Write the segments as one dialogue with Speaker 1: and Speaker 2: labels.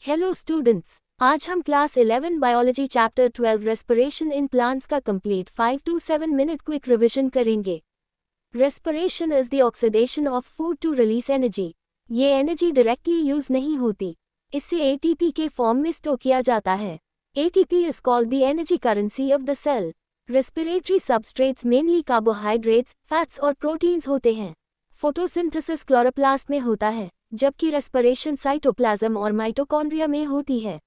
Speaker 1: Hello students, आज हम class 11 biology chapter 12 respiration in plants का complete 5 to 7 minute quick revision करेंगे। Respiration is the oxidation of food to release energy. ये energy directly use नहीं होती, इसे ATP के फॉर्म में स्टोर किया जाता है। ATP is called the energy currency of the cell. Respiratory substrates mainly carbohydrates, fats और प्रोटीन्स होते हैं। फोटोसिंथेसिस क्लोरोप्लास्ट में होता है, जबकि रेस्पिरेशन साइटोप्लाज्म और माइटोकॉन्ड्रिया में होती है।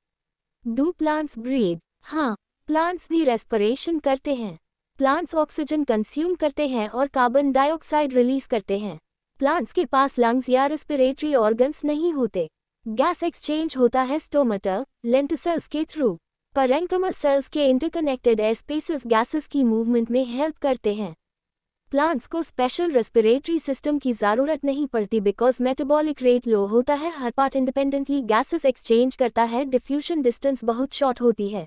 Speaker 1: Do plants breathe? हाँ, प्लांट्स भी रेस्पिरेशन करते हैं। प्लांट्स ऑक्सीजन कंज्यूम करते हैं और कार्बन डाइऑक्साइड रिलीज करते हैं। प्लांट्स के पास लंग्स या रेस्पिरेटरी ऑर्गन्स नहीं होते। गैस एक्सचेंज होता है स्टोमेटा, लेंटिसेल्स के थ्रू। पैरेन्किमा सेल्स के इंटरकनेक्टेड एयर स्पेसेस गैसेस की मूवमेंट में हेल्प करते हैं। प्लांट्स को स्पेशल रेस्पिरेटरी सिस्टम की ज़रूरत नहीं पड़ती बिकॉज मेटाबॉलिक रेट लो होता है। हर पार्ट इंडिपेंडेंटली गैसेस एक्सचेंज करता है। डिफ्यूजन डिस्टेंस बहुत शॉर्ट होती है।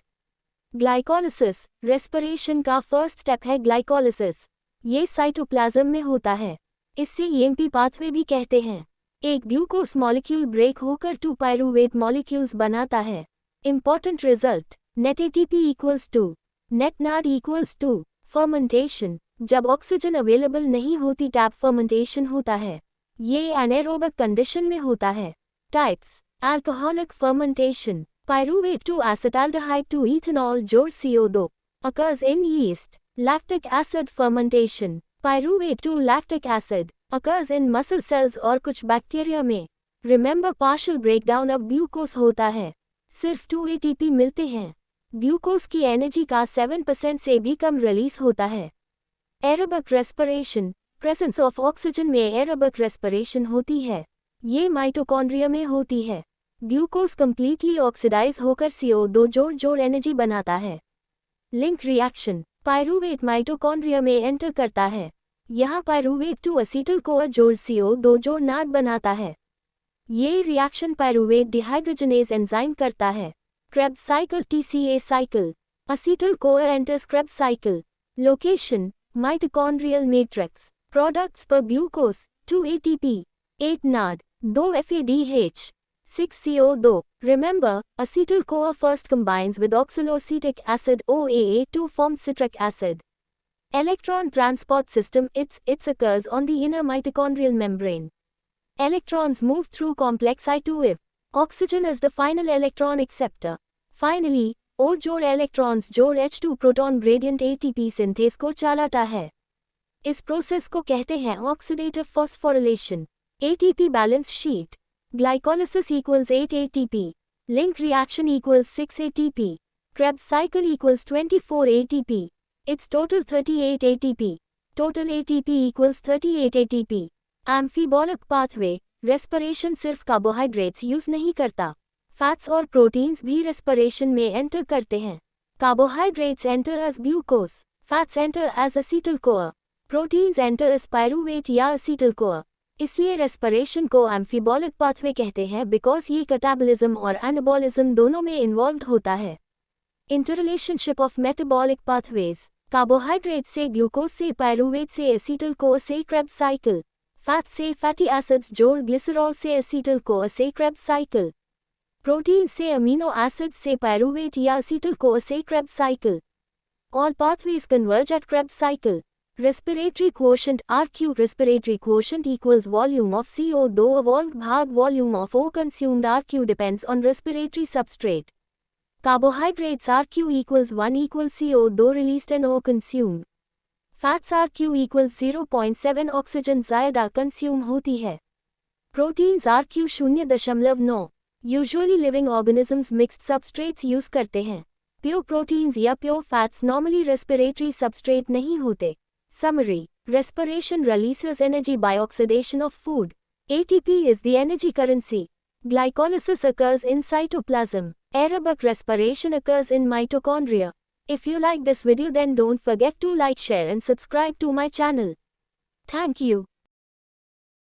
Speaker 1: ग्लाइकोलिसिस रेस्पिरेशन का फर्स्ट स्टेप है। ग्लाइकोलिसिस ये साइटोप्लाज्म में होता है। इससे ईएमपी पाथवे भी कहते हैं। एक ग्लूकोज मॉलिक्यूल ब्रेक होकर 2 पायरूवेट मॉलिक्यूल्स बनाता है। Important result, net ATP equals to net NAD equals to fermentation. जब ऑक्सीजन अवेलेबल नहीं होती टैप फर्मेंटेशन होता है। ये एनाएरोबिक कंडीशन में होता है। Types, alcoholic fermentation, pyruvate to acetaldehyde to ethanol जोड़ CO2 occurs in yeast. Lactic acid fermentation, pyruvate to lactic acid occurs in muscle cells और कुछ बैक्टीरिया में। Remember, partial breakdown of glucose होता है। सिर्फ 2 ATP मिलते हैं। ग्लूकोज की एनर्जी का 7% से भी कम रिलीज होता है। Aerobic respiration, presence of oxygen में एरोबिक रेस्पिरेशन होती है। ये माइटोकॉन्ड्रिया में होती है। ग्लूकोज कंप्लीटली ऑक्सीडाइज होकर CO2 जोड़ एनर्जी बनाता है। लिंक रिएक्शन, पायरूवेट माइटोकॉन्ड्रिया में एंटर करता है। यहाँ पायरूवेट टू असीटल कोआ जोड़ CO2 नाड बनाता है। ये रिएक्शन पायरूवेट डिहाइड्रोजनेज एंजाइम करता है। Krebs cycle, TCA cycle, acetyl CoA enters Krebs cycle. Location, mitochondrial matrix. Products per glucose 2 ATP, 8 NAD, 2 FADH, 6 CO2. Remember, acetyl-CoA first combines with oxaloacetic acid OAA to form citric acid. Electron transport system, it occurs on the inner mitochondrial membrane. Electrons move through complex I2F. Oxygen is the final electron acceptor. Finally, O जोड़ electrons जोड़ H2 proton gradient ATP synthase को चलाता है। इस process को कहते हैं oxidative phosphorylation. ATP balance sheet, glycolysis equals 8 ATP, link reaction equals 6 ATP, Krebs cycle equals 24 ATP, it's total 38 ATP, total ATP equals 38 ATP। Amphibolic pathway, respiration सिर्फ carbohydrates use नहीं करता, फैट्स और प्रोटीन्स भी respiration में enter करते हैं। Carbohydrates enter as glucose, fats enter as acetyl CoA, proteins enter as pyruvate या acetyl कोआ। इसलिए रेस्पिरेशन को एम्फीबॉलिक पाथवे कहते हैं बिकॉज ये कैटाबॉलिज्म और एनाबॉलिज्म दोनों में इन्वॉल्व होता है। Interrelationship of metabolic pathways, carbohydrate से ग्लूकोज से पायरूवेट से असीटल कोआ से क्रेब्स साइकिल, फैट्स से फैटी एसिड्स जोड़ ग्लिसरॉल से असीटल कोआ से क्रेब्स साइकिल, प्रोटीन से अमीनो एसिड से पायरूवेट या असीटल कोआ से Krebs cycle. All pathways converge at Krebs cycle. Respiratory quotient RQ, respiratory quotient equals volume of CO2 evolved भाग volume of O consumed। RQ depends on respiratory substrate. Carbohydrates RQ equals 1 equals CO2 released and O consumed. Fats RQ equals 0.7 oxygen ज़्यादा consume होती है। Proteins RQ 0.9। Usually living organisms mixed substrates use करते हैं। Pure proteins या pure fats normally respiratory substrate नहीं होते। Summary, respiration releases energy by oxidation of food. ATP is the energy currency. Glycolysis occurs in cytoplasm. Aerobic respiration occurs in mitochondria. If you like this video then don't forget to like, share and subscribe to my channel. Thank you.